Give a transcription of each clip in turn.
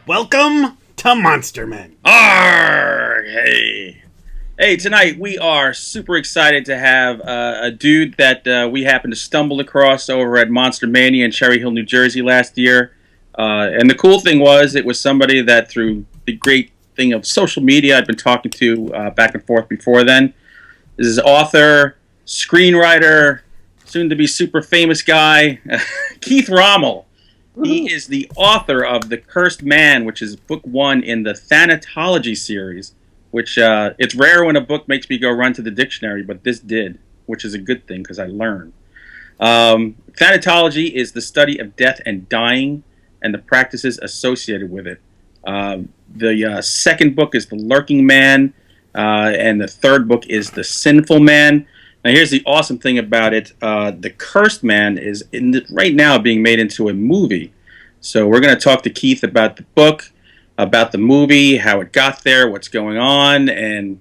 Welcome to Monster Men. Arr! Hey, tonight we are super excited to have a dude that we happened to stumble across over at Monster Mania in Cherry Hill, New Jersey last year. And the cool thing was, it was somebody that through the great thing of social media I'd been talking to back and forth before then. This is author, screenwriter, soon to be super famous guy, Keith Rommel. He is the author of The Cursed Man, which is book 1 in the Thanatology Series, which it's rare when a book makes me go run to the dictionary, but this did, which is a good thing because I learned. Thanatology is the study of death and dying and the practices associated with it. The second book is The Lurking Man, and the third book is The Sinful Man. Now, here's the awesome thing about it. The Cursed Man is right now being made into a movie. So we're going to talk to Keith about the book, about the movie, how it got there, what's going on, and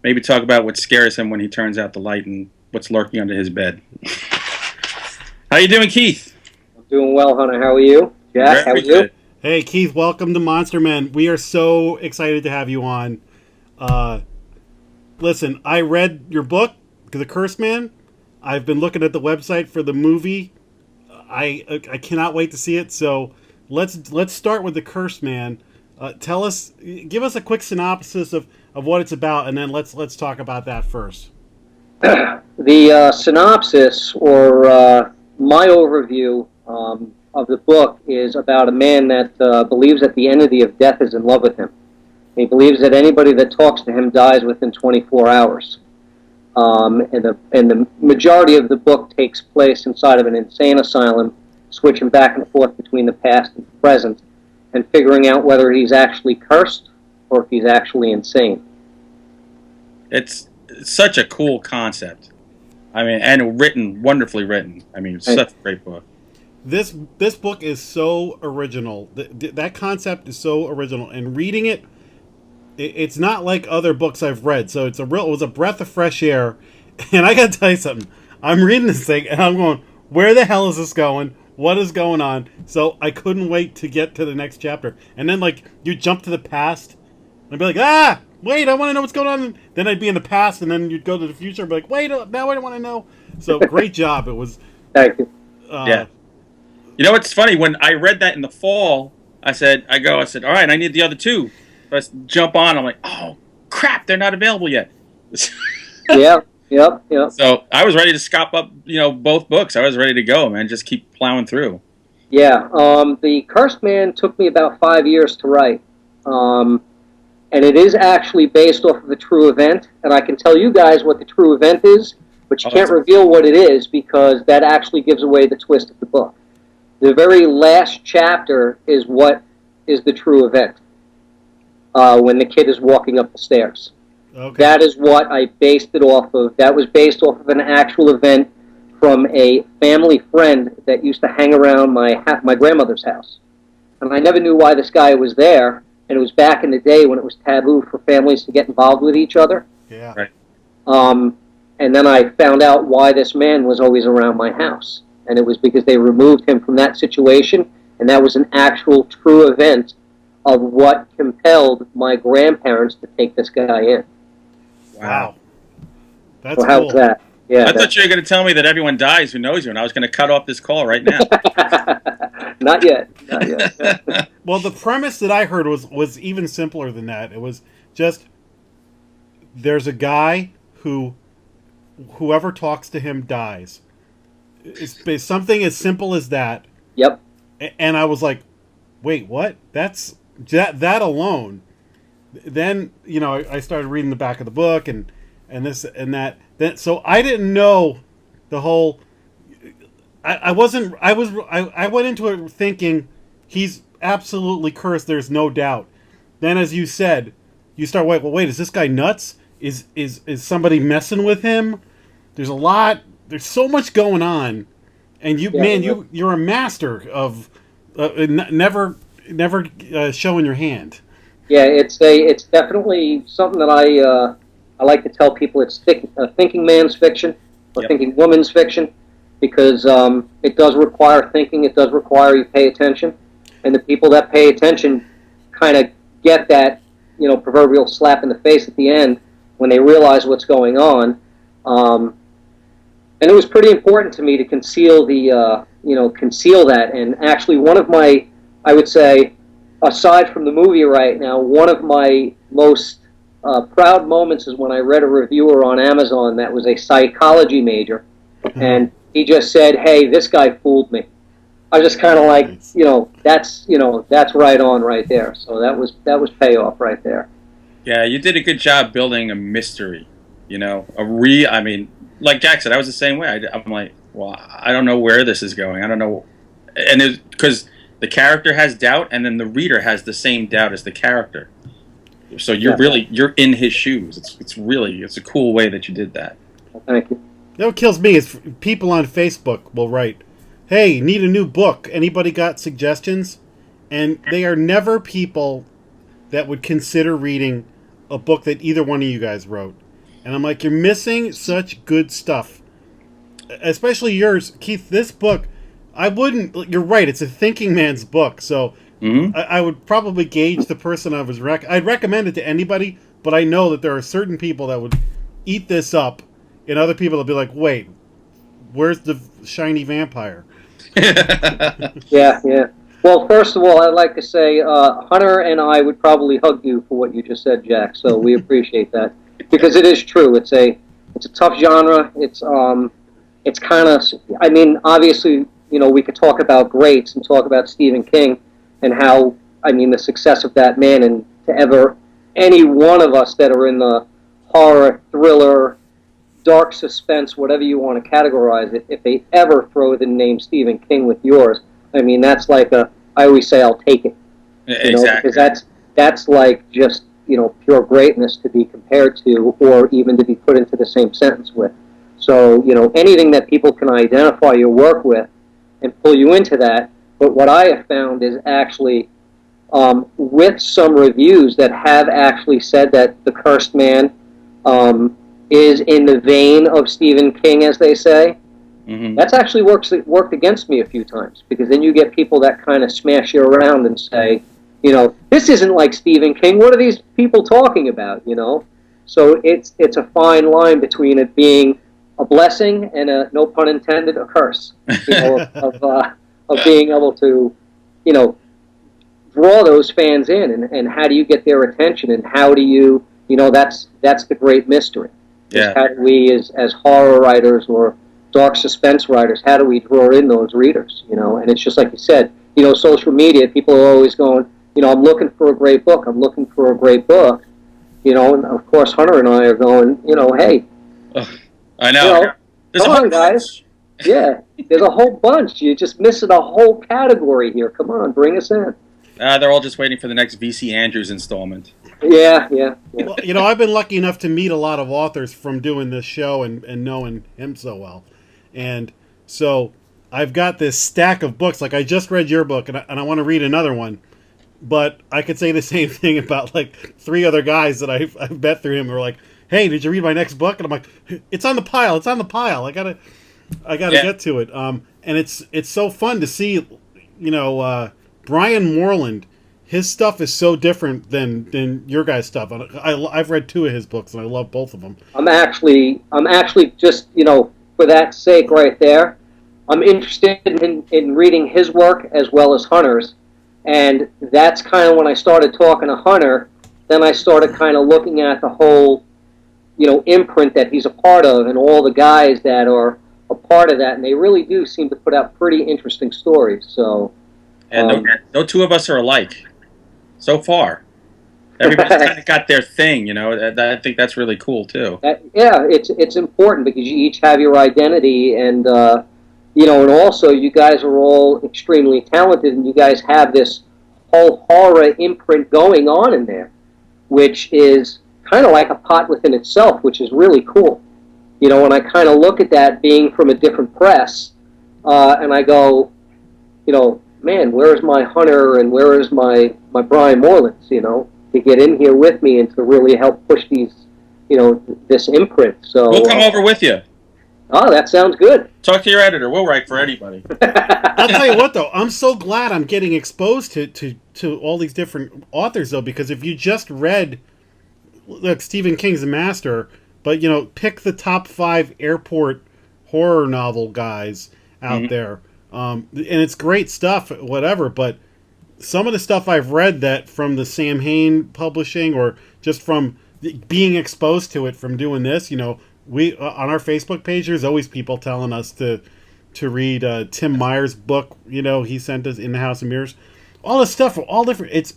maybe talk about what scares him when he turns out the light and what's lurking under his bed. How you doing, Keith? I'm doing well, Hunter. How are you? Jack, how are you? Hey, Keith, welcome to Monster Men. We are so excited to have you on. Listen, I read your book, The Cursed Man. I've been looking at the website for the movie. I cannot wait to see it. So let's start with The Cursed Man. Give us a quick synopsis of what it's about, and then let's talk about that first. The synopsis, or my overview of the book, is about a man that believes that the entity of death is in love with him. He believes that anybody that talks to him dies within 24 hours. And the majority of the book takes place inside of an insane asylum, switching back and forth between the past and the present, and figuring out whether he's actually cursed or if he's actually insane. It's such a cool concept. I mean, and wonderfully written. I mean, such a great book. This book is so original. That concept is so original, and reading it, it's not like other books I've read. So it was a breath of fresh air. And I gotta tell you something. I'm reading this thing and I'm going, where the hell is this going? What is going on? So I couldn't wait to get to the next chapter. And then you jump to the past and be like, wait, I want to know what's going on. And then I'd be in the past, and then you'd go to the future and be like, wait, now I don't want to know. So great job. It was. Thank you. Yeah. You know what's funny? When I read that in the fall, I said, all right, I need the other two. I jump on. I'm like, oh crap, they're not available yet. Yep. So I was ready to scoop up, both books. I was ready to go, man. Just keep plowing through. Yeah. The Cursed Man took me about 5 years to write, and it is actually based off of a true event. And I can tell you guys what the true event is, but you can't reveal what it is because that actually gives away the twist of the book. The very last chapter is what is the true event. When the kid is walking up the stairs. Okay. That is what I based it off of. That was based off of an actual event from a family friend that used to hang around my grandmother's house. And I never knew why this guy was there, and it was back in the day when it was taboo for families to get involved with each other. Yeah. Right. And then I found out why this man was always around my house. And it was because they removed him from that situation, and that was an actual true event of what compelled my grandparents to take this guy in. Wow. That's so how's cool. that? Yeah. I thought you were going to tell me that everyone dies who knows you, and I was going to cut off this call right now. Not yet. Well, the premise that I heard was even simpler than that. It was just, there's a guy whoever talks to him dies. It's something as simple as that. Yep. And I was like, wait, what? That's that alone. Then I started reading the back of the book and this and that. Then so I didn't know the whole. I went into it thinking he's absolutely cursed. There's no doubt. Then, as you said, you start wait. Is this guy nuts? Is somebody messing with him? There's a lot. There's so much going on, and you're a master of never showing your hand. Yeah, it's definitely something that I like to tell people. It's thinking man's fiction or thinking woman's fiction, because it does require thinking. It does require you pay attention, and the people that pay attention kind of get that, proverbial slap in the face at the end when they realize what's going on. And it was pretty important to me to conceal conceal that. And actually, one of my, I would say, aside from the movie right now, one of my most proud moments is when I read a reviewer on Amazon that was a psychology major, and he just said, "Hey, this guy fooled me." I was just kind of like, that's right on right there. So that was payoff right there. Yeah, you did a good job building a mystery. I mean, like Jack said, I was the same way. I'm like, well, I don't know where this is going. I don't know, and because the character has doubt, and then the reader has the same doubt as the character. So you're in his shoes. It's a cool way that you did that. Thank you. You know what kills me is people on Facebook will write, "Hey, need a new book. Anybody got suggestions?" And they are never people that would consider reading a book that either one of you guys wrote. And I'm like, you're missing such good stuff. Especially yours, Keith. This book, you're right, it's a thinking man's book. So I would probably gauge the person I was I'd recommend it to anybody, but I know that there are certain people that would eat this up, and other people will be like, wait, where's the shiny vampire? Yeah. Well, first of all, I'd like to say Hunter and I would probably hug you for what you just said, Jack. So we appreciate that, because it is true. It's a tough genre. It's kind of, I mean, obviously, we could talk about greats and talk about Stephen King and how, I mean, the success of that man, and to ever any one of us that are in the horror, thriller, dark suspense, whatever you want to categorize it, if they ever throw the name Stephen King with yours, I mean, that's like I always say, I'll take it. Exactly. Because that's like just, pure greatness to be compared to, or even to be put into the same sentence with. So, anything that people can identify your work with and pull you into that. But what I have found is actually, with some reviews that have actually said that The Cursed Man is in the vein of Stephen King, as they say, that's actually worked against me a few times, because then you get people that kind of smash you around and say, this isn't like Stephen King. What are these people talking about? So it's a fine line between it being a blessing and a, no pun intended, a curse. Of being able to, draw those fans in, and how do you get their attention, and how do you, that's the great mystery. Yeah. How do we, as horror writers or dark suspense writers, how do we draw in those readers? And it's just like you said, social media, people are always going, I'm looking for a great book. I'm looking for a great book. And of course Hunter and I are going, hey. I know. There's come a whole on, guys. Yeah, there's a whole bunch. You're just missing a whole category here. Come on, bring us in. They're all just waiting for the next V.C. Andrews installment. Yeah. Well, I've been lucky enough to meet a lot of authors from doing this show and knowing him so well. And so I've got this stack of books. Like, I just read your book, and I want to read another one. But I could say the same thing about, like, 3 other guys that I've met through him who are like, hey, did you read my next book? And I'm like, it's on the pile. I gotta get to it. And it's so fun to see, Brian Moreland. His stuff is so different than your guys' stuff. I've read 2 of his books, and I love both of them. I'm actually just, for that sake right there, I'm interested in reading his work as well as Hunter's. And that's kind of when I started talking to Hunter, then I started kind of looking at the whole, imprint that he's a part of, and all the guys that are a part of that, and they really do seem to put out pretty interesting stories. So, and no 2 of us are alike so far. Everybody's kind of got their thing, I think that's really cool too. It's important, because you each have your identity, and and also you guys are all extremely talented, and you guys have this whole horror imprint going on in there, which is kind of like a pot within itself, which is really cool. And I kind of look at that being from a different press, and I go, man, where's my Hunter and where is my Brian Morelands, to get in here with me and to really help push these, this imprint. So we'll come over with you. Oh, that sounds good. Talk to your editor. We'll write for anybody. I'll tell you what, though, I'm so glad I'm getting exposed to to all these different authors though, because if you just read, look, Stephen King's a master, but pick the top 5 airport horror novel guys out there, and it's great stuff, whatever. But some of the stuff I've read that from the Sam Hain publishing, or just from being exposed to it from doing this, we on our Facebook page, there's always people telling us to read Tim Meyer's book. He sent us In the House of Mirrors. All this stuff, all different. It's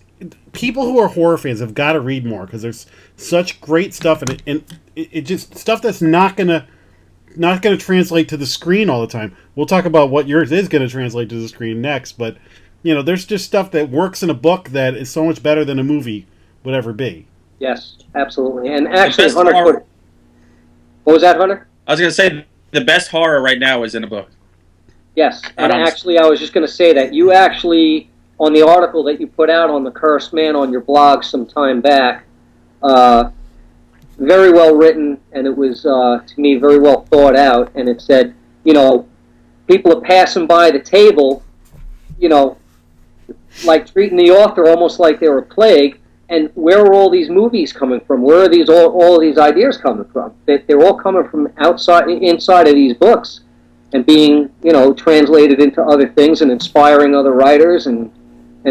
people who are horror fans have got to read more, because there's such great stuff in it, and it just stuff that's not gonna translate to the screen all the time. We'll talk about what yours is going to translate to the screen next, but there's just stuff that works in a book that is so much better than a movie would ever be. Yes, absolutely. And actually, Hunter, what was that, Hunter? I was going to say the best horror right now is in a book. Yes, and actually, I was just going to say that you actually, on the article that you put out on the Cursed Man on your blog some time back, very well written, and it was, to me, very well thought out, and it said, people are passing by the table, like treating the author almost like they were a plague, and where are all these movies coming from? Where are these all these ideas coming from? They're all coming from inside of these books, and being, translated into other things and inspiring other writers and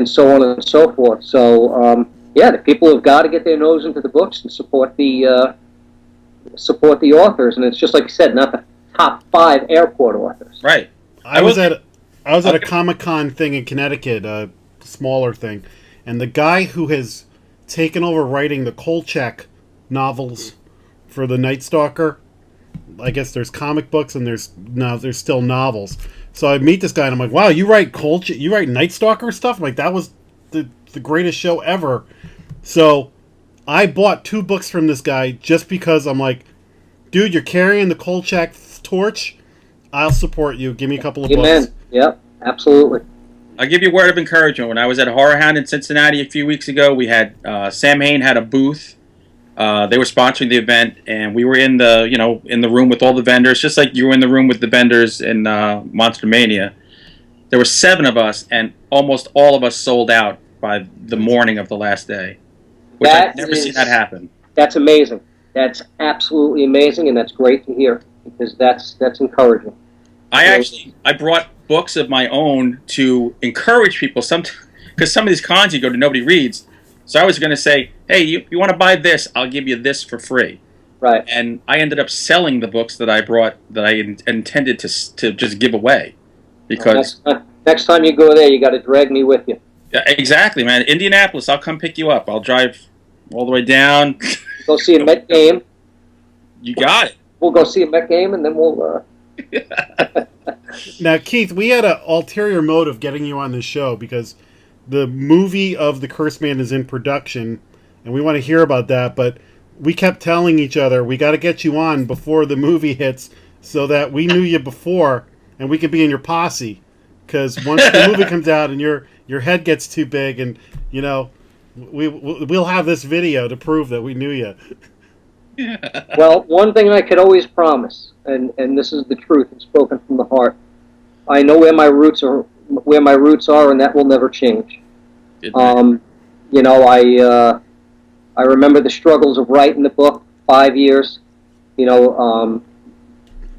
so on and so forth. So, the people have got to get their nose into the books and support the authors. And it's just like you said, not the top 5 airport authors. Right. I was at a Comic-Con thing in Connecticut, a smaller thing, and the guy who has taken over writing the Kolchak novels for the Night Stalker. I guess there's comic books and there's still novels. So I meet this guy and I'm like, wow, you write Night Stalker stuff? I'm like, that was the greatest show ever. So I bought 2 books from this guy just because I'm like, dude, you're carrying the Kolchak torch. I'll support you. Give me a couple of books. Yep, absolutely. I'll give you a word of encouragement. When I was at Horror Hound in Cincinnati a few weeks ago, we had Sam Hain had a booth. They were sponsoring the event, and we were in the room with all the vendors, just like you were in the room with the vendors in Monster Mania. There were 7 of us, and almost all of us sold out by the morning of the last day. Which I've never seen that happen. That's amazing. That's absolutely amazing, and that's great to hear, because that's encouraging. I brought books of my own to encourage people, because some of these cons you go to, nobody reads. So I was going to say, hey, you want to buy this, I'll give you this for free. Right. And I ended up selling the books that I brought that I intended to just give away. Because next time you go there, you got to drag me with you. Yeah, exactly, man. Indianapolis, I'll come pick you up. I'll drive all the way down. Go see a Met game. You got it. We'll go see a Met game, and then we'll... Now, Keith, we had an ulterior motive getting you on this show because the movie of The Cursed Man is in production, and we want to hear about that, but we kept telling each other, we got to get you on before the movie hits so that we knew you before, and we could be in your posse. Because once the movie comes out and your head gets too big, and, we'll have this video to prove that we knew you. Well, one thing I could always promise, and this is the truth and spoken from the heart, I know where my roots are, and that will never change. I remember the struggles of writing the book, 5 years. The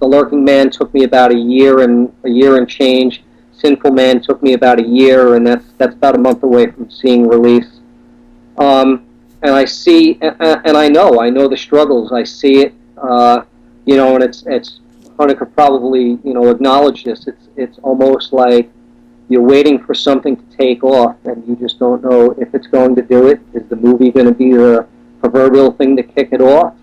Lurking Man took me about a year and change. Sinful Man took me about a year, and that's about a month away from seeing release. And I see, and I know the struggles. I see it, and it's Hunter could probably, acknowledge this. It's almost like you're waiting for something to take off, and you just don't know if it's going to do it. Is the movie going to be the proverbial thing to kick it off,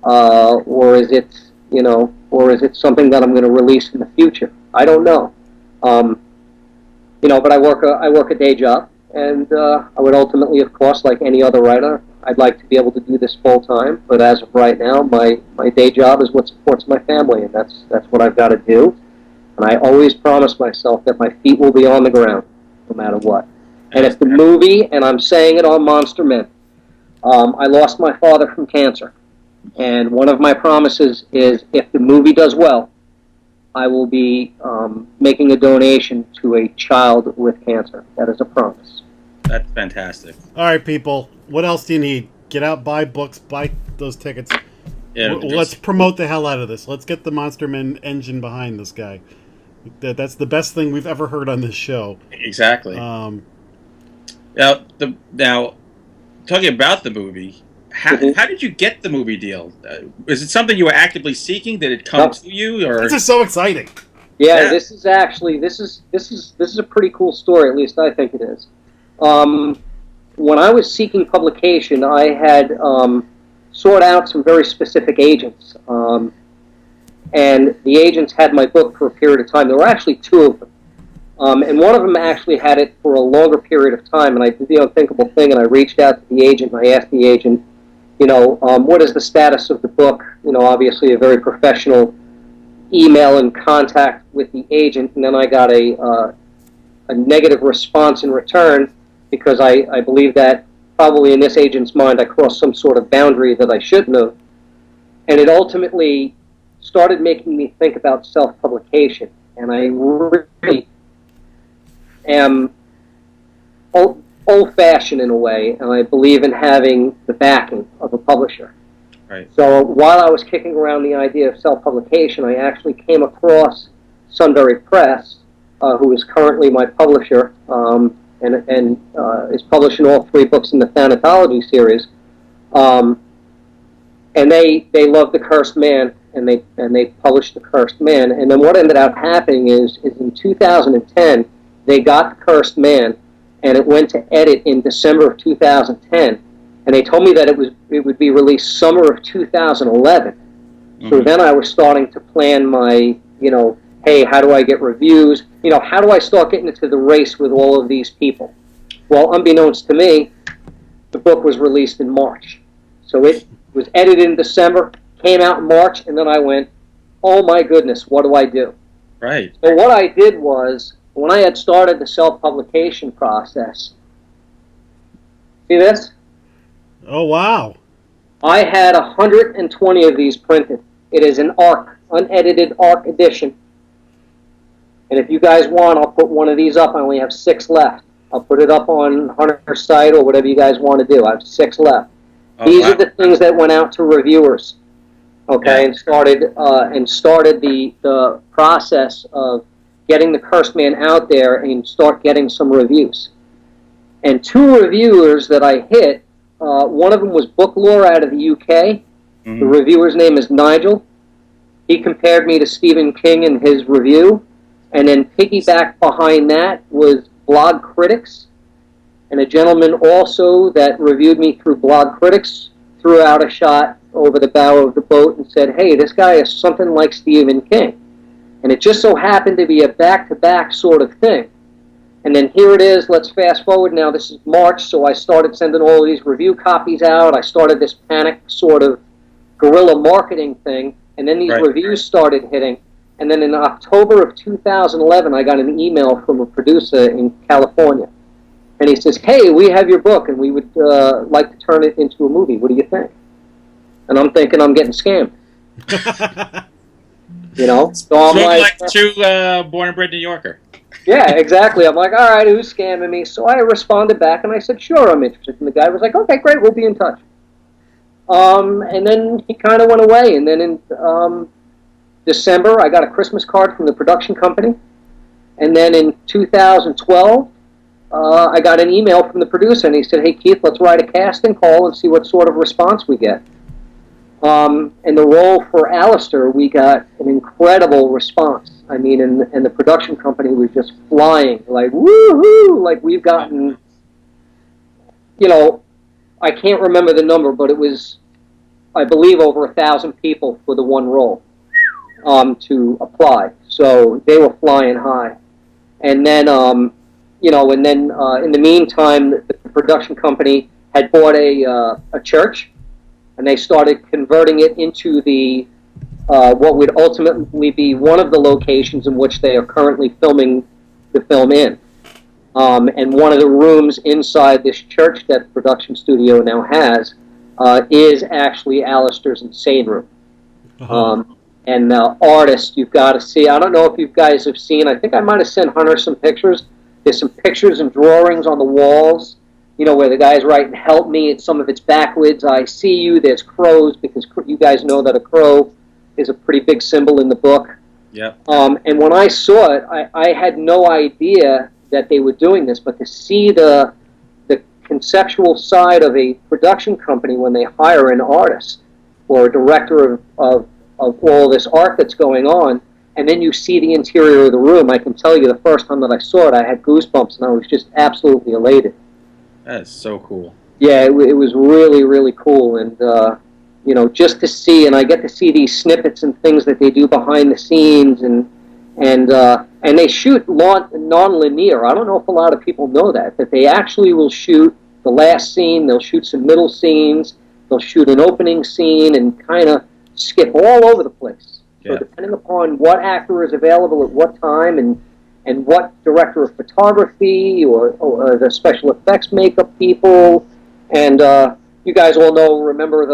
or is it something that I'm going to release in the future? I don't know. But I work a day job. And I would ultimately, of course, like any other writer, I'd like to be able to do this full time. But as of right now, my day job is what supports my family, and that's what I've got to do. And I always promise myself that my feet will be on the ground, no matter what. And if the movie, and I'm saying it on Monster Men, I lost my father from cancer, and one of my promises is if the movie does well, I will be making a donation to a child with cancer. That is a promise. That's fantastic. All right, people. What else do you need? Get out, buy books, buy those tickets. Yeah, Let's promote the hell out of this. Let's get the Monster Man engine behind this guy. That's the best thing we've ever heard on this show. exactly. Now, talking about the movie, how did you get the movie deal? Is it something you were actively seeking? Did it come to you, or this is so exciting? Yeah, this is actually this is a pretty cool story. At least I think it is. When I was seeking publication, I had sought out some very specific agents, and the agents had my book for a period of time. There were actually two of them. And one of them actually had it for a longer period of time, and I did the unthinkable thing, and I reached out to the agent, and I asked the agent, what is the status of the book? Obviously a very professional email and contact with the agent, and then I got a negative response in return, because I believe that probably in this agent's mind I crossed some sort of boundary that I shouldn't have, and it ultimately started making me think about self-publication, and I really am old-fashioned in a way, and I believe in having the backing of a publisher. Right. So while I was kicking around the idea of self-publication, I actually came across Sunbury Press, who is currently my publisher, and is publishing all 3 books in the Thanatology Series. And they loved The Cursed Man, and they published The Cursed Man. And then what ended up happening is in 2010, they got The Cursed Man, and it went to edit in December of 2010. And they told me that it would be released summer of 2011. Mm-hmm. So then I was starting to plan my, hey, how do I get reviews? How do I start getting into the race with all of these people? Well, unbeknownst to me, the book was released in March. So it was edited in December, came out in March, and then I went, oh my goodness, what do I do? Right. So what I did was, when I had started the self-publication process, see this? Oh, wow. I had 120 of these printed. It is an ARC, unedited ARC edition. And if you guys want, I'll put one of these up. I only have 6 left. I'll put it up on Hunter's site or whatever you guys want to do. I have 6 left. These are the things that went out to reviewers, okay, and started the process of getting The Cursed Man out there and start getting some reviews. And 2 reviewers that I hit, one of them was Book Lore out of the UK. Mm-hmm. The reviewer's name is Nigel. He compared me to Stephen King in his review. And then piggyback behind that was Blog Critics. And a gentleman also that reviewed me through Blog Critics threw out a shot over the bow of the boat and said, hey, this guy is something like Stephen King. And it just so happened to be a back-to-back sort of thing. And then here it is, let's fast forward now, this is March, so I started sending all of these review copies out. I started this panic sort of guerrilla marketing thing, and then these reviews started hitting. And then in October of 2011, I got an email from a producer in California. And he says, hey, we have your book, and we would like to turn it into a movie. What do you think? And I'm thinking I'm getting scammed. So I'm like a true born and bred New Yorker. Yeah, exactly. I'm like, all right, who's scamming me? So I responded back, and I said, sure, I'm interested. And the guy was like, okay, great, we'll be in touch. And then he kind of went away. And then in December, I got a Christmas card from the production company. And then in 2012, I got an email from the producer, and he said, hey, Keith, let's write a casting call and see what sort of response we get. And the role for Alister, we got an incredible response. I mean, and the production company was just flying, like, woohoo! Like, we've gotten, I can't remember the number, but it was, I believe, over 1,000 people for the one role to apply. So they were flying high. And then, in the meantime, the production company had bought a church, and they started converting it into the what would ultimately be one of the locations in which they are currently filming the film in. And one of the rooms inside this church that the production studio now has is actually Alister's insane room. And the artist, you've got to see. I don't know if you guys have seen. I think I might have sent Hunter some pictures. There's some pictures and drawings on the walls, where the guy's writing "Help me." Some of it's backwards. "I see you." There's crows, because you guys know that a crow is a pretty big symbol in the book. Yep. And when I saw it, I had no idea that they were doing this, but to see the conceptual side of a production company when they hire an artist or a director of all this art that's going on, and then you see the interior of the room, I can tell you the first time that I saw it, I had goosebumps, and I was just absolutely elated. That is so cool. Yeah, it was really, really cool, and just to see, and I get to see these snippets and things that they do behind the scenes, and they shoot non-linear. I don't know if a lot of people know that they actually will shoot the last scene, they'll shoot some middle scenes, they'll shoot an opening scene, and kind of skip all over the place. So depending upon what actor is available at what time, and what director of photography or the special effects makeup people, and you guys all remember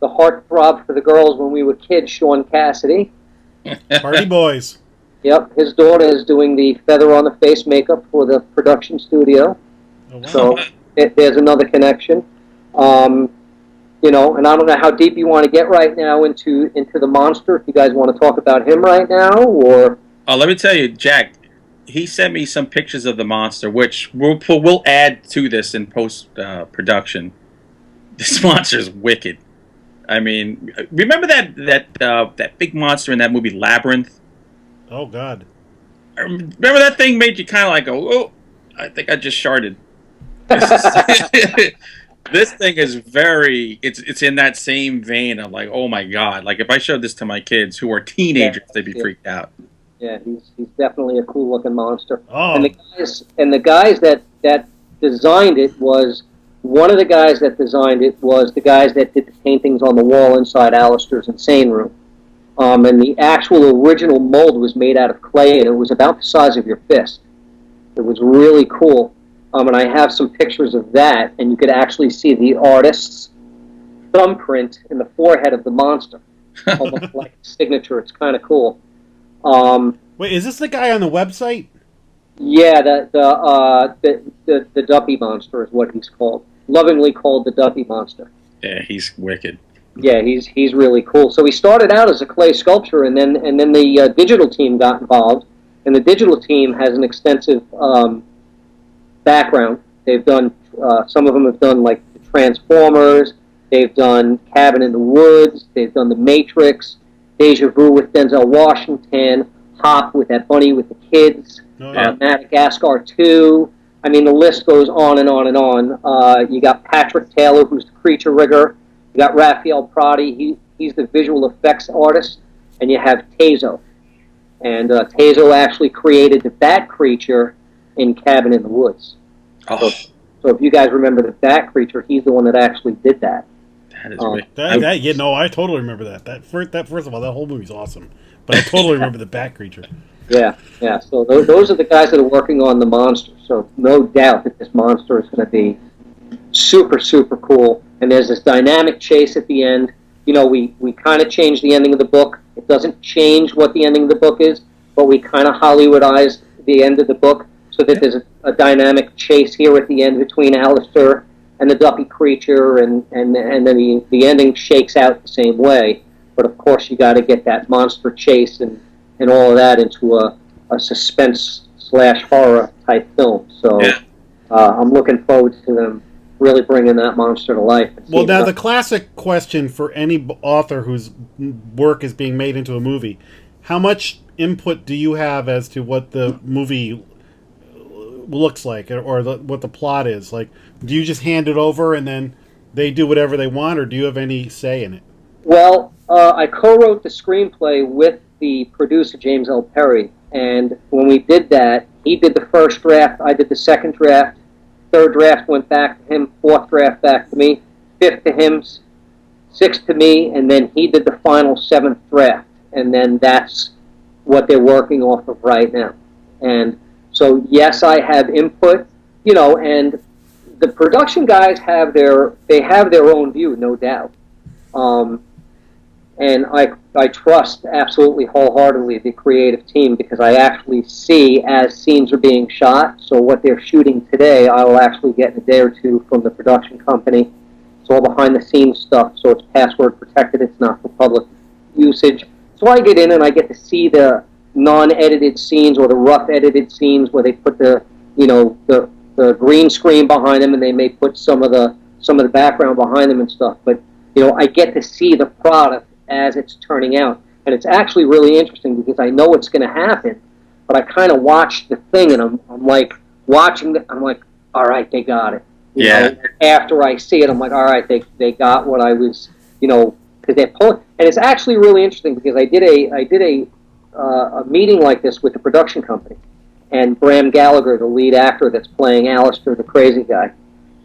the heartthrob for the girls when we were kids, Sean Cassidy. Party Boys. Yep, his daughter is doing the feather on the face makeup for the production studio. Oh, wow. So there's another connection. And I don't know how deep you want to get right now into the monster. If you guys want to talk about him right now, or let me tell you, Jack. He sent me some pictures of the monster, which we'll add to this in post production. This monster is wicked. I mean, remember that big monster in that movie Labyrinth? Oh God! Remember that thing made you kind of like go, "Oh, I think I just sharted." This thing is it's in that same vein of like, oh my God! Like if I showed this to my kids who are teenagers, they'd be freaked out. Yeah, he's definitely a cool looking monster. Oh. And the guys that designed it was one of the guys that designed it was the guys that did the paintings on the wall inside Alister's insane room. And the actual original mold was made out of clay, and it was about the size of your fist. It was really cool. And I have some pictures of that, and you could actually see the artist's thumbprint in the forehead of the monster, almost like a signature. It's kind of cool. Wait, is this the guy on the website? Yeah, the Duppy Monster is what he's called. Lovingly called the Duppy Monster. Yeah, he's wicked. Yeah, he's really cool. So he started out as a clay sculpture, and then the digital team got involved, and the digital team has an extensive background. They've done some of them have done like the Transformers. They've done Cabin in the Woods. They've done The Matrix, Deja Vu with Denzel Washington, Hop with that bunny with the kids, Madagascar 2. I mean, the list goes on and on and on. You got Patrick Taylor, who's the creature rigger. You got Raphael Prati. He's the visual effects artist. And you have Tazo. And Tazo actually created the Bat Creature in Cabin in the Woods. Oh. So if you guys remember the Bat Creature, he's the one that actually did that. That is I totally remember that. That first of all, that whole movie's awesome. But I totally remember the Bat Creature. Yeah. So those are the guys that are working on the monster. So no doubt that this monster is going to be super, super cool. And there's this dynamic chase at the end. You know, we kind of changed the ending of the book. It doesn't change what the ending of the book is, but we kind of Hollywoodized the end of the book so that there's a dynamic chase here at the end between Alister and the Duppy creature, and then the ending shakes out the same way. But of course, you got to get that monster chase and all of that into a suspense/horror type film. So I'm looking forward to them really bringing that monster to life. Well, now the classic question for any author whose work is being made into a movie: how much input do you have as to what the movie looks like, or what the plot is? Like, do you just hand it over and then they do whatever they want, or do you have any say in it? Well, I co-wrote the screenplay with the producer, James L. Perry, and when we did that, he did the first draft, I did the second draft, third draft went back to him, fourth draft back to me, fifth to him, sixth to me, and then he did the final seventh draft, and then that's what they're working off of right now. And so, yes, I have input, you know, and the production guys have their own view, no doubt. And I trust absolutely wholeheartedly the creative team, because I actually see as scenes are being shot. So what they're shooting today, I will actually get in a day or two from the production company. It's all behind the scenes stuff, so it's password protected. It's not for public usage. So I get in and I get to see the non-edited scenes or the rough edited scenes where they put the green screen behind them, and they may put some of the background behind them and stuff. But I get to see the product as it's turning out, and it's actually really interesting because I know it's going to happen, but I kind of watch the thing, and I'm like watching it. I'm like, all right, they got it. You know, after I see it, I'm like, all right, they got what I was, because they're pulling. And it's actually really interesting because I did a meeting like this with the production company, and Bram Gallagher, the lead actor that's playing Alister, the crazy guy.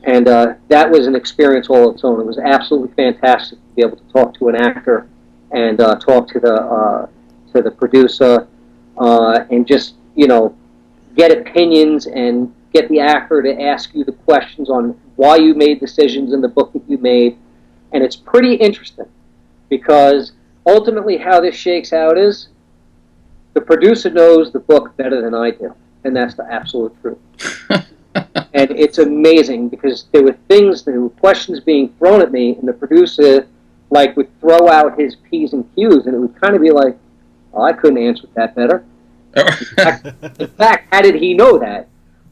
And that was an experience all its own. It was absolutely fantastic to be able to talk to an actor and talk to the producer and just get opinions and get the actor to ask you the questions on why you made decisions in the book that you made. And it's pretty interesting because ultimately how this shakes out is the producer knows the book better than I do, and that's the absolute truth. And it's amazing because there were questions being thrown at me, and the producer would throw out his P's and Q's, and it would kind of be like, oh, I couldn't answer that better. In fact, how did he know that?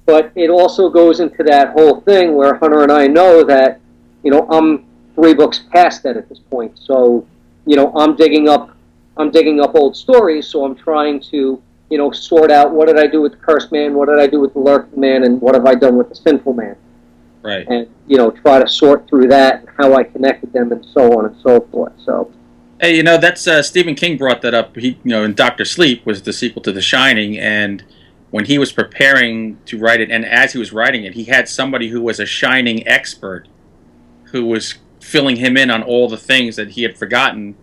But it also goes into that whole thing where Hunter and I know that, I'm 3 books past that at this point. So, I'm digging up old stories, so I'm trying to sort out what did I do with the Cursed Man, what did I do with the Lurking Man, and what have I done with the Sinful Man. Right. And, try to sort through that and how I connected them and so on and so forth. So. Hey, that's Stephen King brought that up. He, in Dr. Sleep was the sequel to The Shining, and when he was preparing to write it, and as he was writing it, he had somebody who was a Shining expert who was filling him in on all the things that he had forgotten,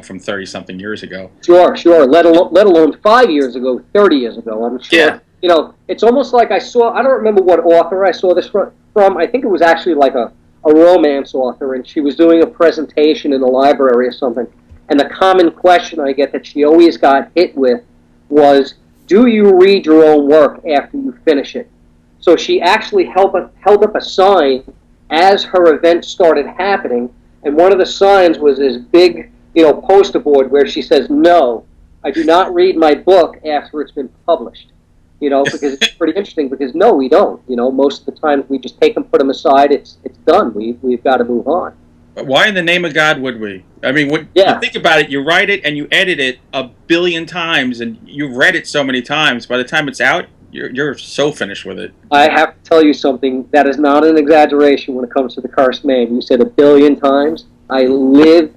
from 30-something years ago. Sure. Let alone 5 years ago, 30 years ago. I'm sure. Yeah. It's almost like I don't remember what author I saw this from. I think it was actually like a romance author, and she was doing a presentation in the library or something. And the common question I get that she always got hit with was, do you read your own work after you finish it? So she actually held up a sign as her event started happening, and one of the signs was this big poster board where she says, no, I do not read my book after it's been published. Because it's pretty interesting because no, we don't. Most of the time we just take them, put them aside, it's done. We've got to move on. But why in the name of God would we? I mean, you think about it, you write it and you edit it 1 billion times and you've read it so many times, by the time it's out, you're so finished with it. I have to tell you something, that is not an exaggeration when it comes to the Cursed Man. You said 1 billion times. I lived,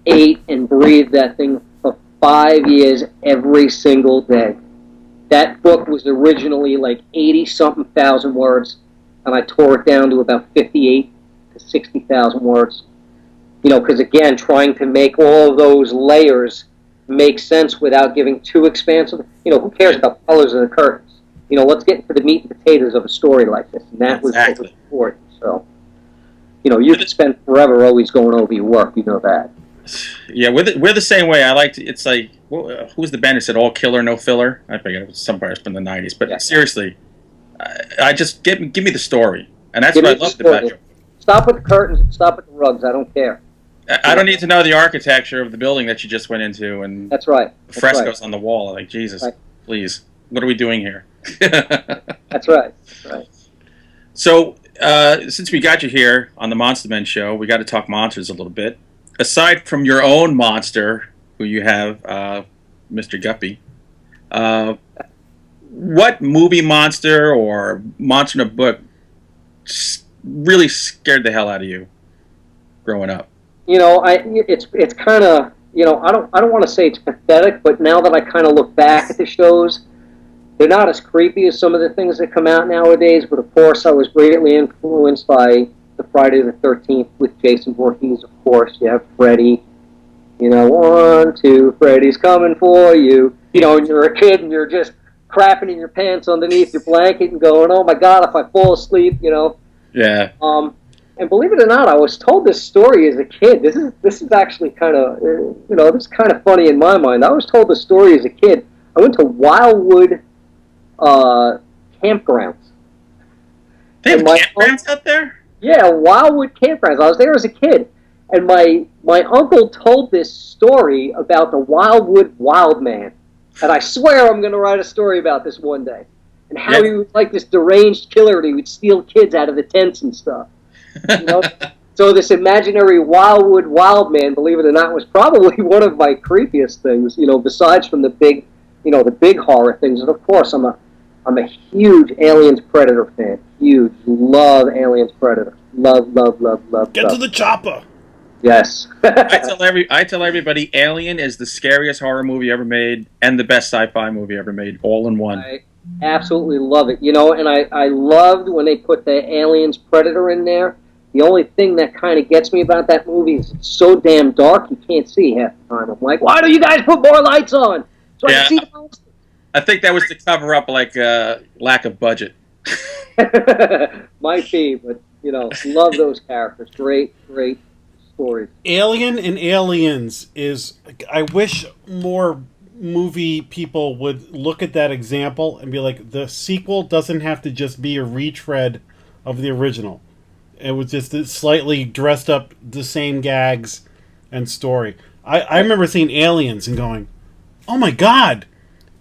ate, and breathed that thing for 5 years every single day. That book was originally like 80-something thousand words, and I tore it down to about 58 to 60,000 words. Because again, trying to make all of those layers make sense without giving too expansive. Who cares about the colors of the curtains? Let's get into the meat and potatoes of a story like this, and that was what was important. So, you could spend forever always going over your work. You know that. Yeah, we're the same way. It's like, who's the band who said all killer, no filler? I forget, it was some part from the 90s. But seriously, I just give me the story. And that's what I loved about you. Stop with the curtains and stop with the rugs. I don't care. I don't need to know the architecture of the building that you just went into. And that's right. The frescoes on the wall. Like, Jesus, please. What are we doing here? That's right. That's right. So, since we got you here on the Monster Men show, we got to talk monsters a little bit. Aside from your own monster, who you have, Mr. Guppy, what movie monster or monster in a book really scared the hell out of you growing up? It's kind of, I don't want to say it's pathetic, but now that I kind of look back at the shows, they're not as creepy as some of the things that come out nowadays. But of course, I was greatly influenced by the Friday the 13th with Jason Voorhees, of course. You have Freddy. 1, 2, Freddy's coming for you. And you're a kid and you're just crapping in your pants underneath your blanket and going, oh my God, if I fall asleep, Yeah. And believe it or not, I was told this story as a kid. This is actually kind of this is kind of funny in my mind. I was told the story as a kid. I went to Wildwood campgrounds. They have campgrounds out there? Yeah, Wildwood campgrounds. I was there as a kid, and my uncle told this story about the Wildwood Wild Man, and I swear I'm going to write a story about this one day, and how he was like this deranged killer, and he would steal kids out of the tents and stuff. You know? So this imaginary Wildwood Wild Man, believe it or not, was probably one of my creepiest things. You know, besides from the big horror things, and of course I'm a huge Aliens Predator fan. Huge. Love Aliens Predator. Love. Get to the chopper. Yes. I tell everybody Alien is the scariest horror movie ever made and the best sci-fi movie ever made, all in one. I absolutely love it. You know, and I loved when they put the Aliens Predator in there. The only thing that kind of gets me about that movie is it's so damn dark you can't see half the time. I'm like, why don't you guys put more lights on so I can see the monster? I think that was to cover up like lack of budget. Might be, but you know, love those characters. Great stories. Alien and Aliens is. I wish more movie people would look at that example and be like, the sequel doesn't have to just be a retread of the original. It was just slightly dressed up the same gags and story. I remember seeing Aliens and going, oh my god,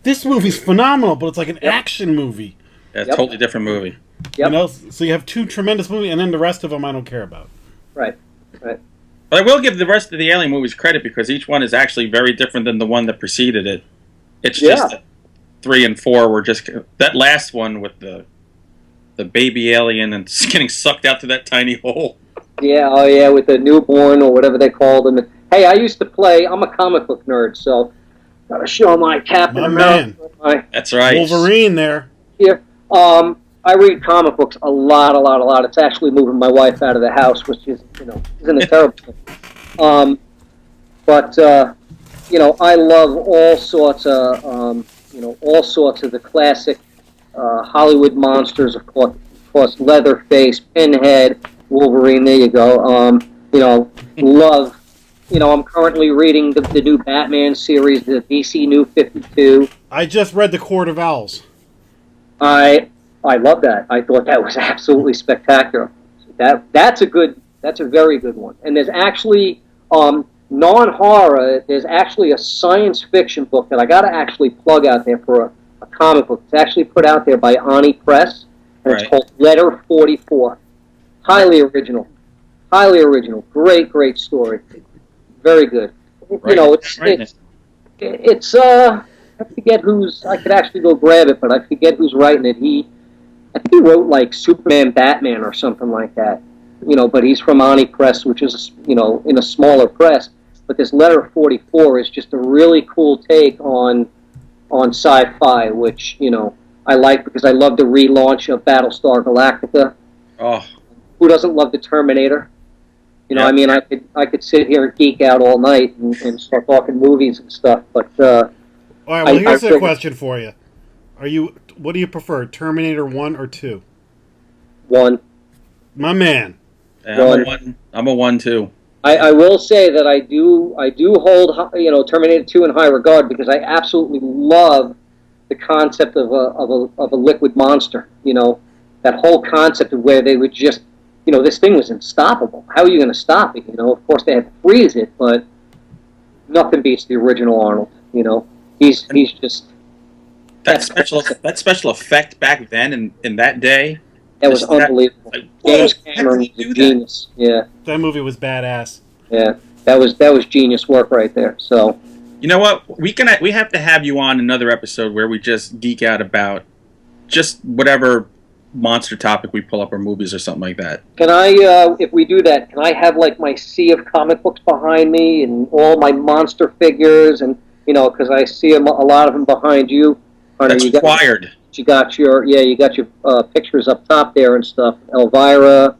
this movie's phenomenal, but it's like an action movie. Yeah, it's a totally different movie. Yep. You know, so you have two tremendous movies, and then the rest of them I don't care about. Right. But I will give the rest of the Alien movies credit because each one is actually very different than the one that preceded it. It's just that 3 and 4 were just that last one with the baby alien and getting sucked out to that tiny hole. Yeah, oh yeah, with the newborn or whatever they called them. Hey, I used to play. I'm a comic book nerd, so gotta show my Captain America. That's right. Wolverine there. Here, I read comic books a lot. It's actually moving my wife out of the house, which is, isn't a terrible thing. But I love all sorts of, the classic Hollywood monsters, of course, Leatherface, Pinhead, Wolverine. There you go. Love. I'm currently reading the new Batman series, the DC New 52. I just read The Court of Owls. I love that. I thought that was absolutely spectacular. That's a very good one. And there's actually non-horror. There's actually a science fiction book that I got to actually plug out there for a comic book. It's actually put out there by Ani Press, and it's called Letter 44. Highly original. Great story. Very good. Right. It's I forget who's. I could actually go grab it, but I forget who's writing it. I think he wrote like Superman, Batman, or something like that. But he's from Ani Press, which is in a smaller press. But this Letter 44 is just a really cool take on sci-fi, which I like because I love the relaunch of Battlestar Galactica. Oh, who doesn't love the Terminator? I mean, I could sit here and geek out all night and start talking movies and stuff, but. All right, well, here's a question for you. What do you prefer, Terminator 1 or 2? 1. My man. Yeah, I'm a 1 too. I will say that I do hold Terminator 2 in high regard because I absolutely love the concept of a liquid monster. That whole concept of where they would just this thing was unstoppable. How are you going to stop it? Of course they had to freeze it, but nothing beats the original Arnold. He's just that special effect back then in that day. That was unbelievable. James Cameron was a genius. Yeah, that movie was badass. Yeah, that was genius work right there. So, you know what? We have to have you on another episode where we just geek out about just whatever monster topic we pull up, or movies or something like that. Can I, if we do that, can I have like my sea of comic books behind me and all my monster figures and because I see a lot of them behind you. That's required. You got your pictures up top there and stuff. Elvira.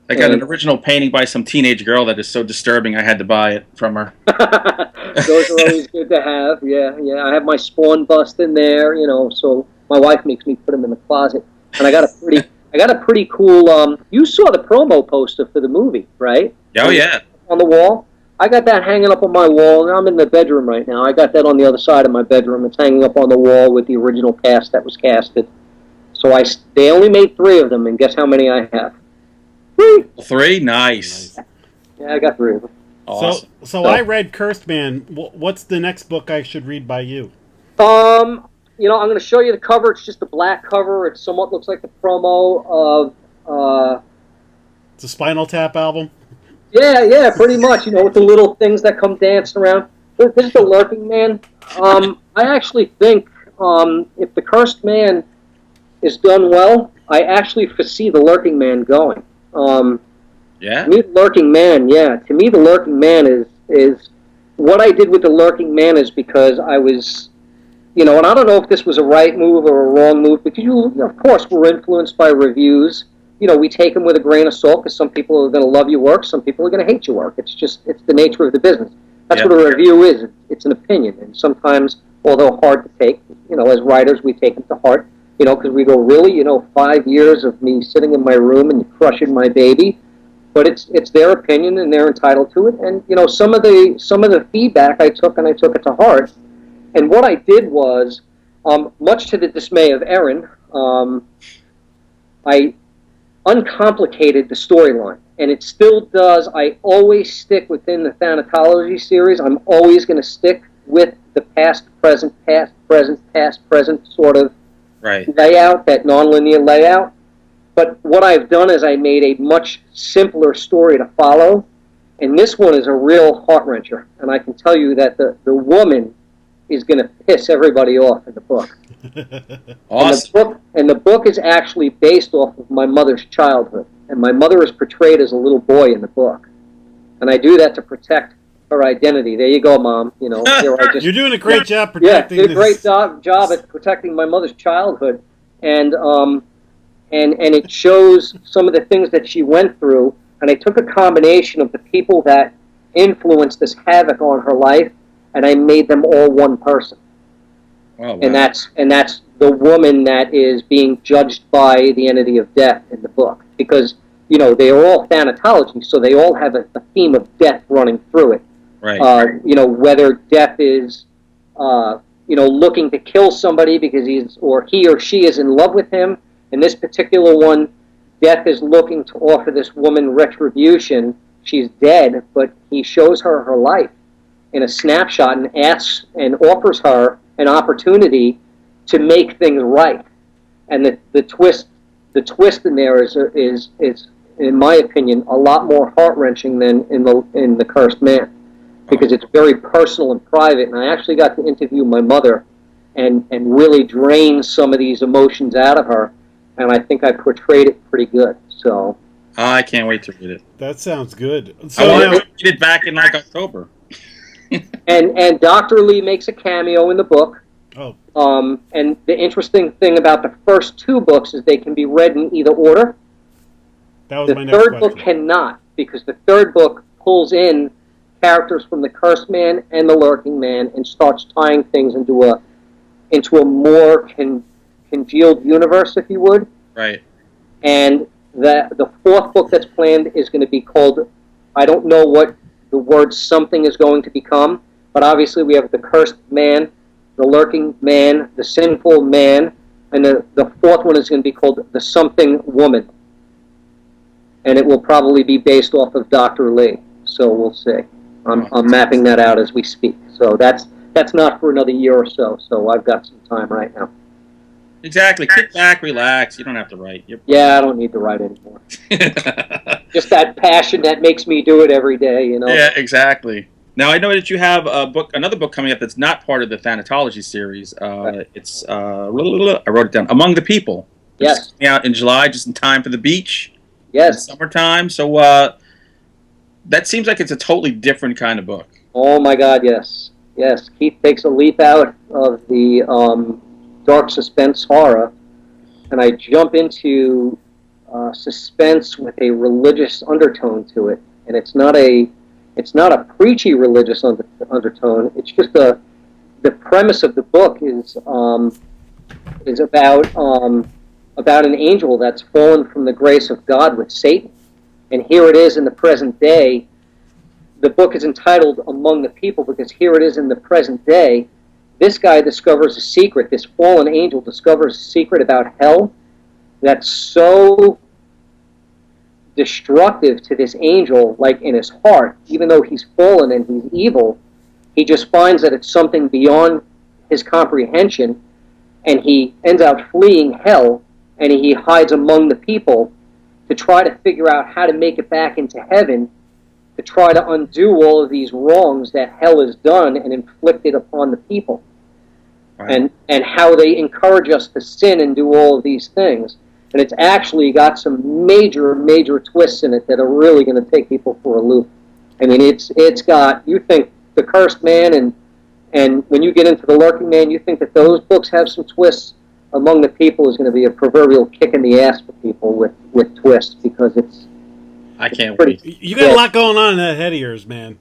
I got an original painting by some teenage girl that is so disturbing I had to buy it from her. Those are always good to have. Yeah. I have my Spawn bust in there. So my wife makes me put them in the closet. And I got I got a pretty cool. You saw the promo poster for the movie, right? Oh yeah. On the wall. I got that hanging up on my wall. I'm in the bedroom right now. I got that on the other side of my bedroom. It's hanging up on the wall with the original cast that was casted. So they only made 3 of them, and guess how many I have? 3. 3? Nice. Yeah, I got 3 of them. Awesome. So I read Cursed Man. What's the next book I should read by you? I'm going to show you the cover. It's just a black cover. It somewhat looks like the promo of... It's a Spinal Tap album? Yeah, pretty much. With the little things that come dancing around. This is the Lurking Man. I actually think if the Cursed Man is done well, I actually foresee the Lurking Man going. Yeah? To me, the Lurking Man, To me, the Lurking Man is what I did with the Lurking Man is because I was, and I don't know if this was a right move or a wrong move, because of course, we're influenced by reviews. We take them with a grain of salt because some people are going to love your work, some people are going to hate your work. It's the nature of the business. That's what a review is. It's an opinion, and sometimes, although hard to take, as writers, we take it to heart, because we go, really, 5 years of me sitting in my room and crushing my baby. But it's their opinion and they're entitled to it. And some of the feedback I took and I took it to heart. And what I did was, much to the dismay of Erin, I uncomplicated the storyline, and it still does. I always stick within the Thanatology series. I'm always going to stick with the past, present, past, present sort of layout, that nonlinear layout. But what I've done is I made a much simpler story to follow, and this one is a real heart-wrencher. And I can tell you that the woman is going to piss everybody off in the book. Awesome. And the book is actually based off of my mother's childhood. And my mother is portrayed as a little boy in the book. And I do that to protect her identity. There you go, Mom. Here You're doing a great job protecting did a great job at protecting my mother's childhood. And it shows some of the things that she went through. And I took a combination of the people that influenced this havoc on her life, and I made them all one person. Oh, wow. And that's the woman that is being judged by the entity of death in the book, because they are all Thanatology, so they all have a theme of death running through it. Right. Whether death is looking to kill somebody because he or she is in love with him. In this particular one, death is looking to offer this woman retribution. She's dead, but he shows her her life in a snapshot and asks and offers her an opportunity to make things right. And the twist in there is in my opinion a lot more heart-wrenching than in the Cursed Man, because it's very personal and private. And I actually got to interview my mother and really drain some of these emotions out of her, and I think I portrayed it pretty good. So I can't wait to read it. That sounds good. So I want to read it back in October. and Dr. Lee makes a cameo in the book. Oh. And the interesting thing about the first 2 books is they can be read in either order. That was my The next third question. book cannot, because the third book pulls in characters from the Cursed Man and the Lurking Man and starts tying things into a more congealed universe, if you would. Right. And the 4th book that's planned is going to be called, I don't know what the word something is going to become, but obviously we have the Cursed Man, the Lurking Man, the Sinful Man, and the 4th one is going to be called the Something Woman. And it will probably be based off of Dr. Lee. So we'll see. I'm mapping that out as we speak. So that's not for another year or so. So I've got some time right now. Exactly. Kick back, relax. You don't have to write. Yeah, I don't need to write anymore. Just that passion that makes me do it every day, Yeah, exactly. Now I know that you have another book coming up that's not part of the Thanatology series. Right. It's I wrote it down. Among the People. Yes. It's coming out in July, just in time for the beach. Yes. Summertime. So that seems like it's a totally different kind of book. Oh my God, yes. Yes. Keith takes a leap out of the dark suspense horror, and I jump into suspense with a religious undertone to it. And it's not a preachy religious undertone. It's just the premise of the book is about a about an angel that's fallen from the grace of God with Satan. And here it is in the present day. The book is entitled Among the People because here it is in the present day. This guy discovers a secret. This fallen angel discovers a secret about hell that's so destructive to this angel, like in his heart. Even though he's fallen and he's evil, he just finds that it's something beyond his comprehension, and he ends up fleeing hell, and he hides among the people to try to figure out how to make it back into heaven, to try to undo all of these wrongs that hell has done and inflicted upon the people. Right. And how they encourage us to sin and do all of these things. And it's actually got some major, major twists in it that are really going to take people for a loop. I mean, it's got, you think The Cursed Man and when you get into The Lurking Man, you think that those books have some twists. Among the People is going to be a proverbial kick in the ass for people with twists, because it's... I can't wait. You got a lot going on in that head of yours, man.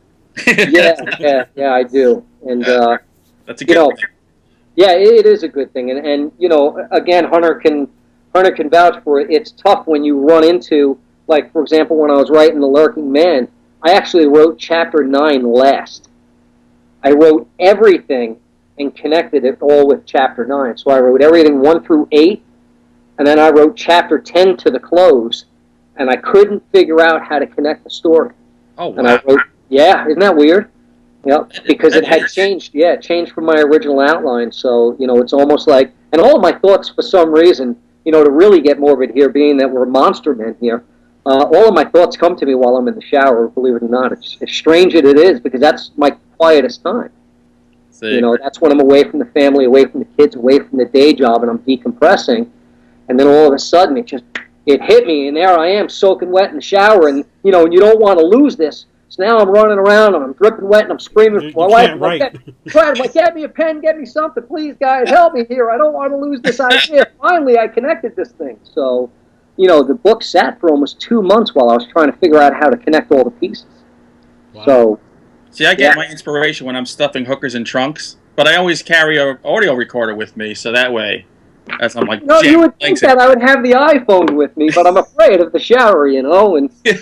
Yeah, I do. And, that's a good thing. Yeah, it is a good thing. And you know, again, Hunter can vouch for it. It's tough when you run into, like, for example, when I was writing The Lurking Man, I actually wrote Chapter 9 last. I wrote everything and connected it all with Chapter 9. So I wrote everything 1 through 8, and then I wrote Chapter 10 to the close, and I couldn't figure out how to connect the story. Oh, wow. And I wrote, yeah, isn't that weird? Yep, because it had changed. Yeah, it changed from my original outline. So, you know, it's almost like, and all of my thoughts, for some reason, you know, to really get morbid here, being that we're monster men here, all of my thoughts come to me while I'm in the shower, believe it or not. It's as strange as it is, because that's my quietest time. See. You know, that's when I'm away from the family, away from the kids, away from the day job, and I'm decompressing. And then all of a sudden, it hit me, and there I am, soaking wet in the shower, and, you know, you don't want to lose this. So now I'm running around, and I'm dripping wet, and I'm screaming for my wife. I'm like, get me a pen, get me something, please, guys, help me here. I don't want to lose this idea. Finally, I connected this thing. So, you know, the book sat for almost 2 months while I was trying to figure out how to connect all the pieces. Wow. So, see, I get my inspiration when I'm stuffing hookers in trunks, but I always carry an audio recorder with me, so that way, as I'm like, no, you would think that I would have the iPhone with me, but I'm afraid of the shower, you know, and you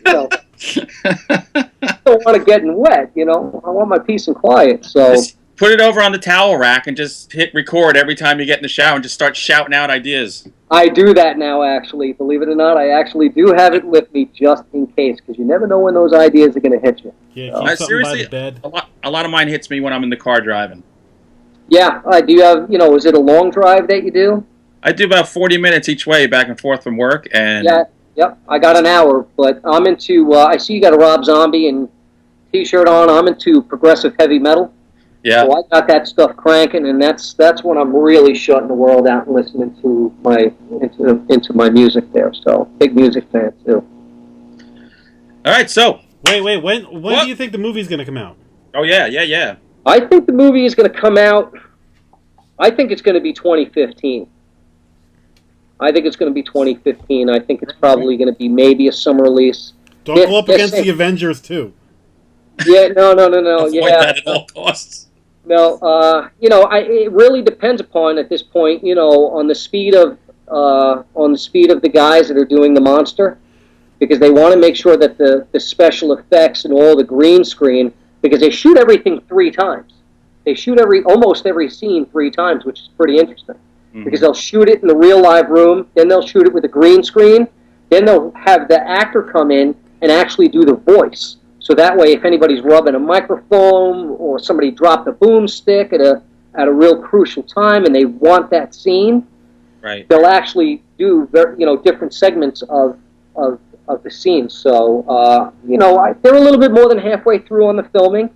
know. I don't want to get wet, you know. I want my peace and quiet. So just put it over on the towel rack and just hit record every time you get in the shower and just start shouting out ideas. I do that now, actually. Believe it or not, I actually do have it with me just in case, because you never know when those ideas are going to hit you. Yeah, seriously, a lot of mine hits me when I'm in the car driving. Yeah, do you have, you know, is it a long drive that you do? I do about 40 minutes each way back and forth from work, and yeah. Yep, I got an hour, but I'm into, I see you got a Rob Zombie and T-shirt on. I'm into progressive heavy metal. Yeah. So I got that stuff cranking, and that's when I'm really shutting the world out and listening to into my music there. So, big music fan, too. All right, so. Wait, when do you think the movie's going to come out? Oh, yeah. I think the movie is going to come out, I think it's going to be 2015. I think it's going to be 2015. I think it's probably going to be maybe a summer release. Don't go up against the Avengers, too. Yeah, no. Avoid that at all costs. No, you know, it really depends upon, at this point, you know, on the speed of the guys that are doing the monster, because they want to make sure that the special effects and all the green screen, because they shoot everything 3 times. They shoot almost every scene 3 times, which is pretty interesting. Because they'll shoot it in the real live room, then they'll shoot it with a green screen, then they'll have the actor come in and actually do the voice. So that way, if anybody's rubbing a microphone or somebody dropped a boomstick at a real crucial time and they want that scene, right, they'll actually do different segments of the scene. So they're a little bit more than halfway through on the filming,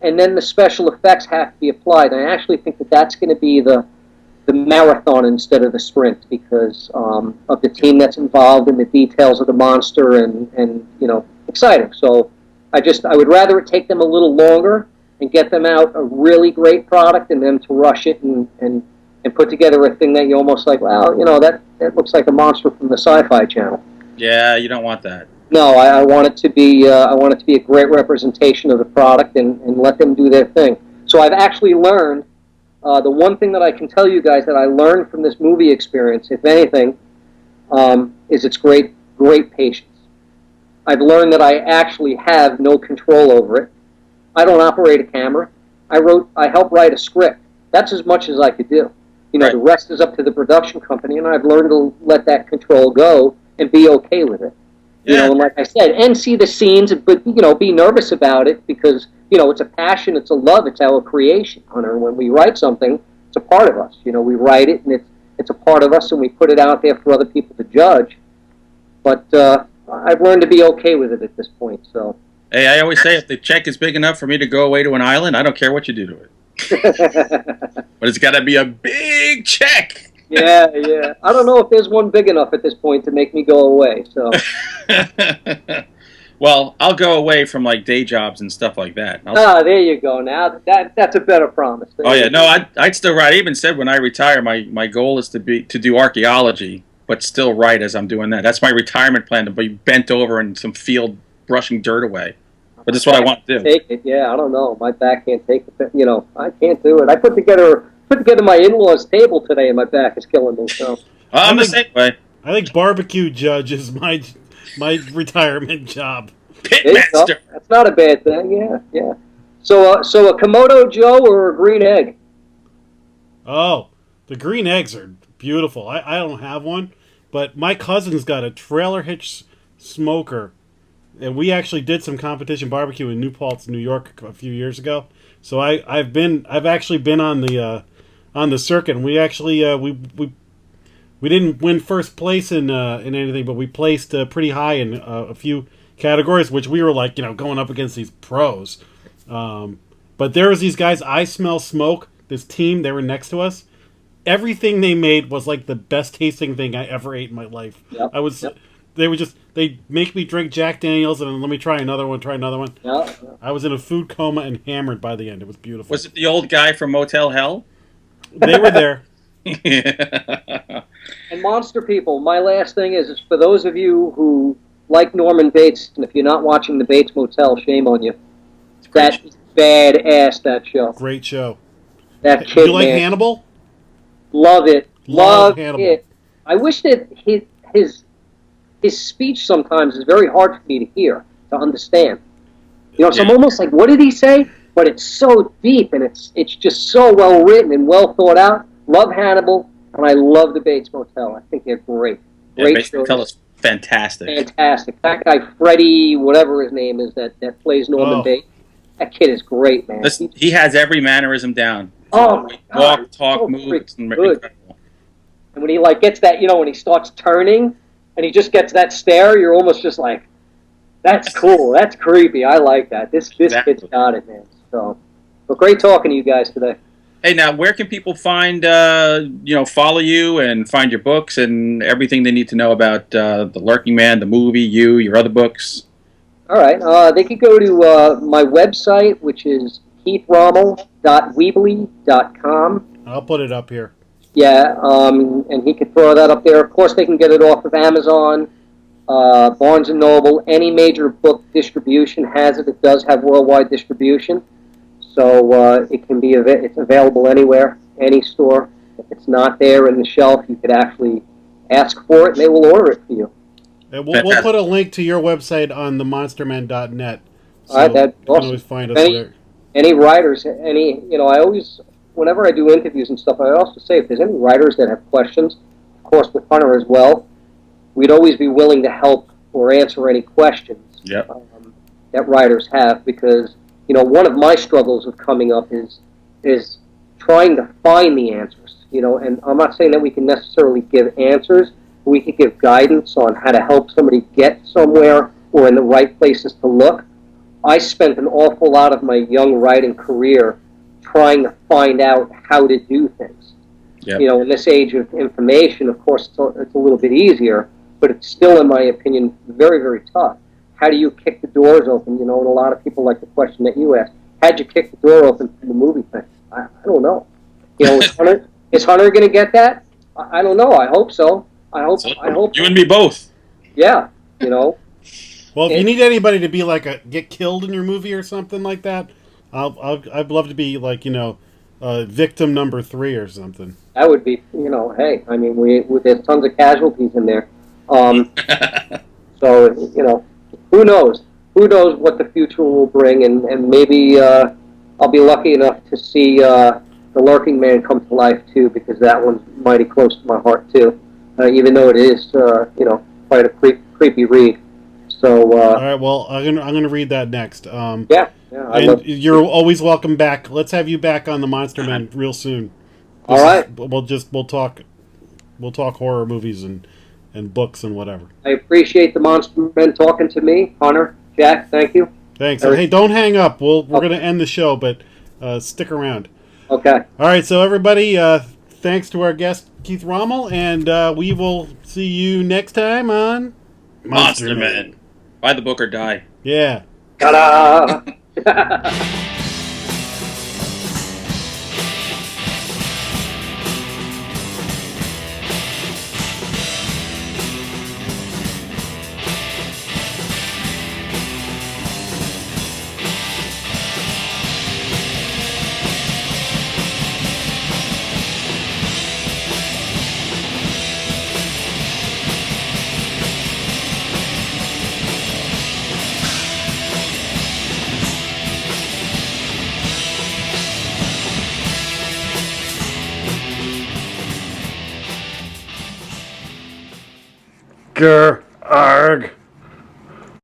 and then the special effects have to be applied. And I actually think that that's going to be the marathon instead of the sprint, because of the team that's involved in the details of the monster, and you know, exciting. So I would rather it take them a little longer and get them out a really great product than them to rush it and put together a thing that you almost like, well, you know, that looks like a monster from the Sci-Fi Channel. Yeah, you don't want that. No, I want it to be a great representation of the product and let them do their thing. So I've actually learned. The one thing that I can tell you guys that I learned from this movie experience, if anything, is its great patience. I've learned that I actually have no control over it. I don't operate a camera. I help write a script. That's as much as I could do. Right. The rest is up to the production company, and I've learned to let that control go and be okay with it. Yeah. And like I said, and see the scenes, but be nervous about it because it's a passion, it's a love, it's our creation, Hunter. When we write something, it's a part of us. We write it, and it's a part of us, and we put it out there for other people to judge. But I've learned to be okay with it at this point. So. Hey, I always say if the check is big enough for me to go away to an island, I don't care what you do to it. But it's got to be a big check. Yeah. I don't know if there's one big enough at this point to make me go away. So. Well, I'll go away from like day jobs and stuff like that. There you go. Now that's a better promise. Oh yeah, no, I'd still write. I even said when I retire, my goal is to do archaeology, but still write as I'm doing that. That's my retirement plan, to be bent over in some field brushing dirt away. But that's what I want to do. Take it, yeah. I don't know. My back can't take it. I can't do it. I put together my in-laws' table today, and my back is killing me. So I'm the same way. I think barbecue judge is my retirement job. Pitmaster. That's not a bad thing. Yeah. So a Komodo Joe or a green egg? Oh, the green eggs are beautiful. I don't have one, but my cousin's got a trailer hitch smoker. And we actually did some competition barbecue in New Paltz, New York, a few years ago. So I've actually been on the circuit. And we actually we didn't win first place in anything, but we placed pretty high in a few categories, which we were like going up against these pros. But there was these guys. I Smell Smoke. This team, they were next to us. Everything they made was like the best tasting thing I ever ate in my life. Yep. They make me drink Jack Daniels and then let me try another one. Yeah. I was in a food coma and hammered by the end. It was beautiful. Was it the old guy from Motel Hell? They were there. Yeah. And Monster People, my last thing is for those of you who like Norman Bates, and if you're not watching the Bates Motel, shame on you. That's badass, that show. Great show. That kid, Do you like man. Hannibal? Love it. Love Hannibal. it. I wish that his speech sometimes is very hard for me to hear, to understand. So I'm almost like, what did he say? But it's so deep, and it's just so well written and well thought out. Love Hannibal, and I love the Bates Motel. I think they're great. Great Bates Motel is fantastic. Fantastic. That guy, Freddie, whatever his name is, that plays Norman Bates, that kid is great, man. Listen, he has every mannerism down. Oh, my God. Walk, talk, so move. It's good. incredible. And when he gets that, when he starts turning, and he just gets that stare, you're almost just like, that's cool. That's creepy. I like that. This Exactly. kid's got it, man. So, but great talking to you guys today. Hey, now, where can people find, follow you and find your books and everything they need to know about The Lurking Man, the movie, your other books? All right. They could go to my website, which is keithrommel.weebly.com. I'll put it up here. Yeah, and he could throw that up there. Of course, they can get it off of Amazon, Barnes & Noble. Any major book distribution has it. It does have worldwide distribution. So it can be it's available anywhere, any store. If it's not there in the shelf, you could actually ask for it, and they will order it for you. And we'll put a link to your website on themonsterman.net. So All right, that's you can awesome. always find us there. Any writers, I always, whenever I do interviews and stuff, I also say if there's any writers that have questions, of course with Hunter as well, we'd always be willing to help or answer any questions that writers have, because one of my struggles of coming up is trying to find the answers. And I'm not saying that we can necessarily give answers. We could give guidance on how to help somebody get somewhere or in the right places to look. I spent an awful lot of my young writing career trying to find out how to do things. Yep. In this age of information, of course, it's a little bit easier, but it's still, in my opinion, very, very tough. How do you kick the doors open? And a lot of people like the question that you asked. How'd you kick the door open for the movie thing? I don't know. Is Hunter going to get that? I don't know. I hope so. I hope. You and me both. Yeah. Well, if you need anybody to be get killed in your movie or something like that, I'd love to be victim number 3 or something. That would be, hey, I mean, there's tons of casualties in there. So, who knows? Who knows what the future will bring, and maybe I'll be lucky enough to see The Lurking Man come to life, too, because that one's mighty close to my heart, too, even though it is, quite a creepy read. So, all right, well, I'm gonna read that next. yeah, and you're always welcome back. Let's have you back on the Monster Man real soon. All right. We'll talk horror movies and books and whatever. I appreciate the Monster Men talking to me. Hunter, Jack, thank you. Thanks. Hey, don't hang up. We're going to end the show, but stick around. Okay. All right, so everybody, thanks to our guest, Keith Rommel, and we will see you next time on Monster Men. Buy the book or die. Yeah. Ta-da! Grr, arg.